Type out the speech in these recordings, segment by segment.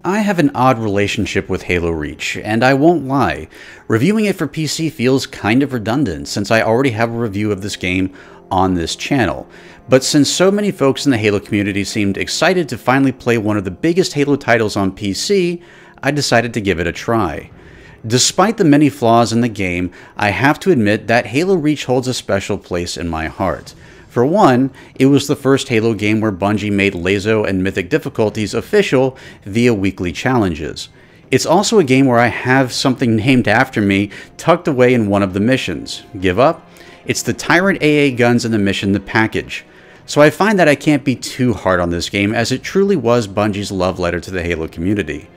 I have an odd relationship with Halo Reach, and I won't lie, reviewing it for PC feels kind of redundant since I already have a review of this game on this channel. But since so many folks in the Halo community seemed excited to finally play one of the biggest Halo titles on PC, I decided to give it a try. Despite the many flaws in the game, I have to admit that Halo Reach holds a special place in my heart. For one, it was the first Halo game where Bungie made Lazo and Mythic difficulties official via weekly challenges. It's also a game where I have something named after me tucked away in one of the missions. Give up? It's the Tyrant AA guns in the mission The Package. So I find that I can't be too hard on this game, as it truly was Bungie's love letter to the Halo community.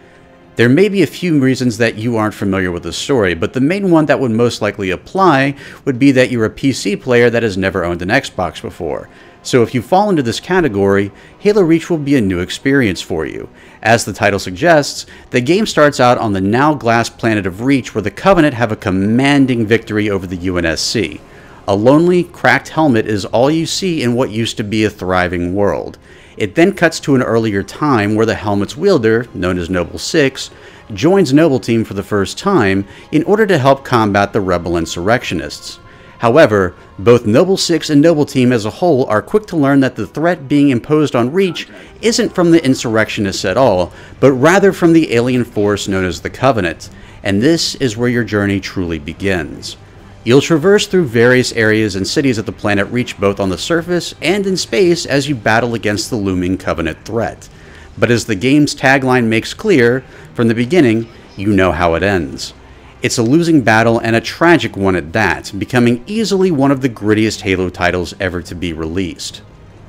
There may be a few reasons that you aren't familiar with the story, but the main one that would most likely apply would be that you're a PC player that has never owned an Xbox before. So if you fall into this category, Halo Reach will be a new experience for you. As the title suggests, the game starts out on the now glassed planet of Reach, where the Covenant have a commanding victory over the UNSC. A lonely, cracked helmet is all you see in what used to be a thriving world. It then cuts to an earlier time where the helmet's wielder, known as Noble Six, joins Noble Team for the first time in order to help combat the rebel insurrectionists. However, both Noble Six and Noble Team as a whole are quick to learn that the threat being imposed on Reach isn't from the insurrectionists at all, but rather from the alien force known as the Covenant, and this is where your journey truly begins. You'll traverse through various areas and cities of the planet Reach, both on the surface and in space, as you battle against the looming Covenant threat. But as the game's tagline makes clear, from the beginning, you know how it ends. It's a losing battle, and a tragic one at that, becoming easily one of the grittiest Halo titles ever to be released.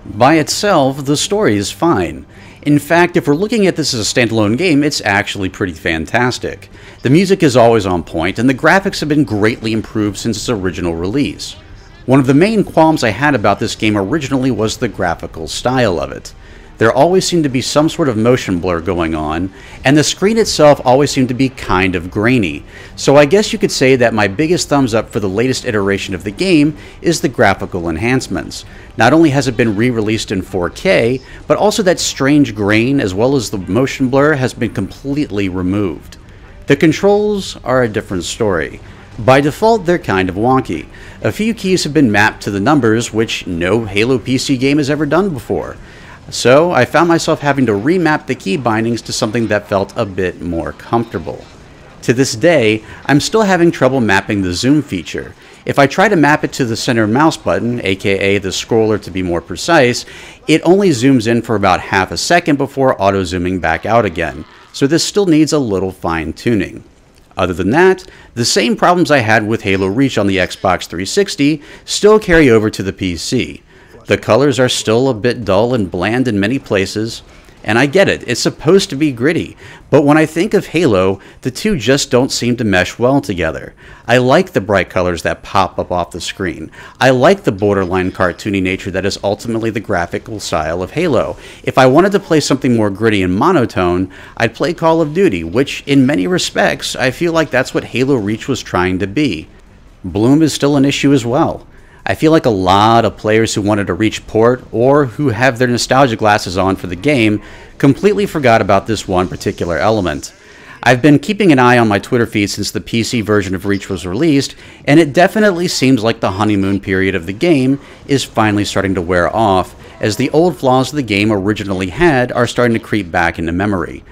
By itself, the story is fine. In fact, if we're looking at this as a standalone game, it's actually pretty fantastic. The music is always on point, and the graphics have been greatly improved since its original release. One of the main qualms I had about this game originally was the graphical style of it. There always seemed to be some sort of motion blur going on, and the screen itself always seemed to be kind of grainy. So I guess you could say that my biggest thumbs up for the latest iteration of the game is the graphical enhancements. Not only has it been re-released in 4K, but also that strange grain as well as the motion blur has been completely removed. The controls are a different story. By default, they're kind of wonky. A few keys have been mapped to the numbers, which no Halo PC game has ever done before. So I found myself having to remap the key bindings to something that felt a bit more comfortable. To this day, I'm still having trouble mapping the zoom feature. If I try to map it to the center mouse button, aka the scroller to be more precise, it only zooms in for about half a second before auto-zooming back out again, so this still needs a little fine-tuning. Other than that, the same problems I had with Halo Reach on the Xbox 360 still carry over to the PC. The colors are still a bit dull and bland in many places, and I get it, it's supposed to be gritty, but when I think of Halo, the two just don't seem to mesh well together. I like the bright colors that pop up off the screen. I like the borderline cartoony nature that is ultimately the graphical style of Halo. If I wanted to play something more gritty and monotone, I'd play Call of Duty, which in many respects, I feel like that's what Halo Reach was trying to be. Bloom is still an issue as well. I feel like a lot of players who wanted a Reach port, or who have their nostalgia glasses on for the game, completely forgot about this one particular element. I've been keeping an eye on my Twitter feed since the PC version of Reach was released, and it definitely seems like the honeymoon period of the game is finally starting to wear off, as the old flaws the game originally had are starting to creep back into memory.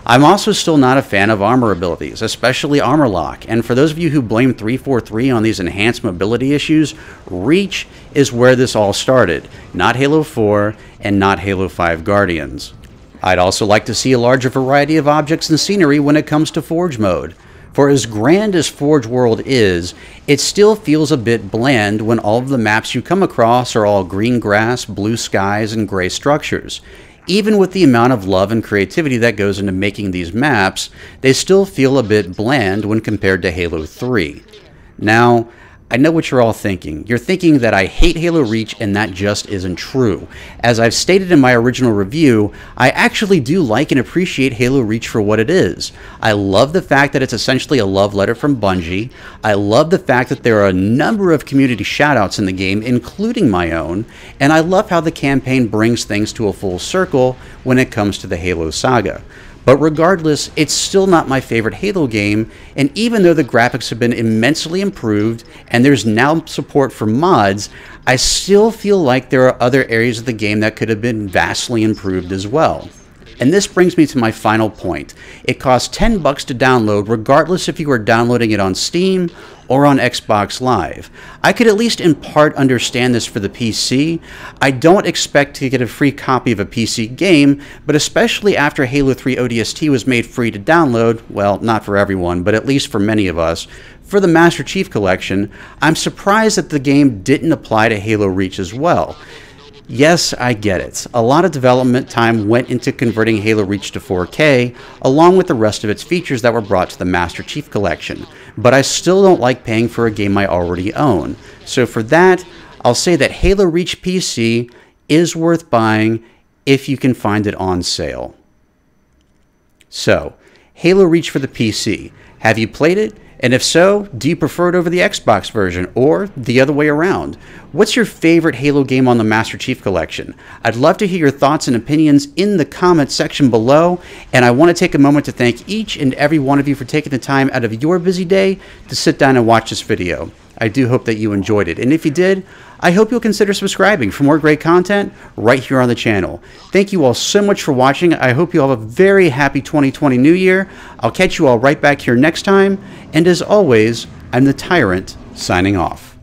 I'm also still not a fan of armor abilities, especially Armor Lock, and for those of you who blame 343 on these enhanced mobility issues, Reach is where this all started, not Halo 4 and not Halo 5 Guardians. I'd also like to see a larger variety of objects and scenery when it comes to Forge mode. For as grand as Forge World is, it still feels a bit bland when all of the maps you come across are all green grass, blue skies, and gray structures. Even with the amount of love and creativity that goes into making these maps, they still feel a bit bland when compared to Halo 3. Now, I know what you're all thinking. You're thinking that I hate Halo Reach, and that just isn't true. As I've stated in my original review, I actually do like and appreciate Halo Reach for what it is. I love the fact that it's essentially a love letter from Bungie. I love the fact that there are a number of community shoutouts in the game, including my own, and I love how the campaign brings things to a full circle when it comes to the Halo saga. But regardless, it's still not my favorite Halo game, and even though the graphics have been immensely improved and there's now support for mods, I still feel like there are other areas of the game that could have been vastly improved as well. And this brings me to my final point. It costs $10 to download regardless if you are downloading it on Steam or on Xbox Live. I could at least in part understand this for the PC. I don't expect to get a free copy of a PC game, but especially after Halo 3 ODST was made free to download, well, not for everyone, but at least for many of us, for the Master Chief Collection, I'm surprised that the game didn't apply to Halo Reach as well. Yes, I get it. A lot of development time went into converting Halo Reach to 4K, along with the rest of its features that were brought to the Master Chief Collection, but I still don't like paying for a game I already own. So for that, I'll say that Halo Reach PC is worth buying if you can find it on sale. So, Halo Reach for the PC. Have you played it? And if so, do you prefer it over the Xbox version, or the other way around? What's your favorite Halo game on the Master Chief Collection? I'd love to hear your thoughts and opinions in the comments section below, and I want to take a moment to thank each and every one of you for taking the time out of your busy day to sit down and watch this video. I do hope that you enjoyed it, and if you did, I hope you'll consider subscribing for more great content right here on the channel. Thank you all so much for watching. I hope you all have a very happy 2020 New Year. I'll catch you all right back here next time, and as always, I'm the Tyrant, signing off.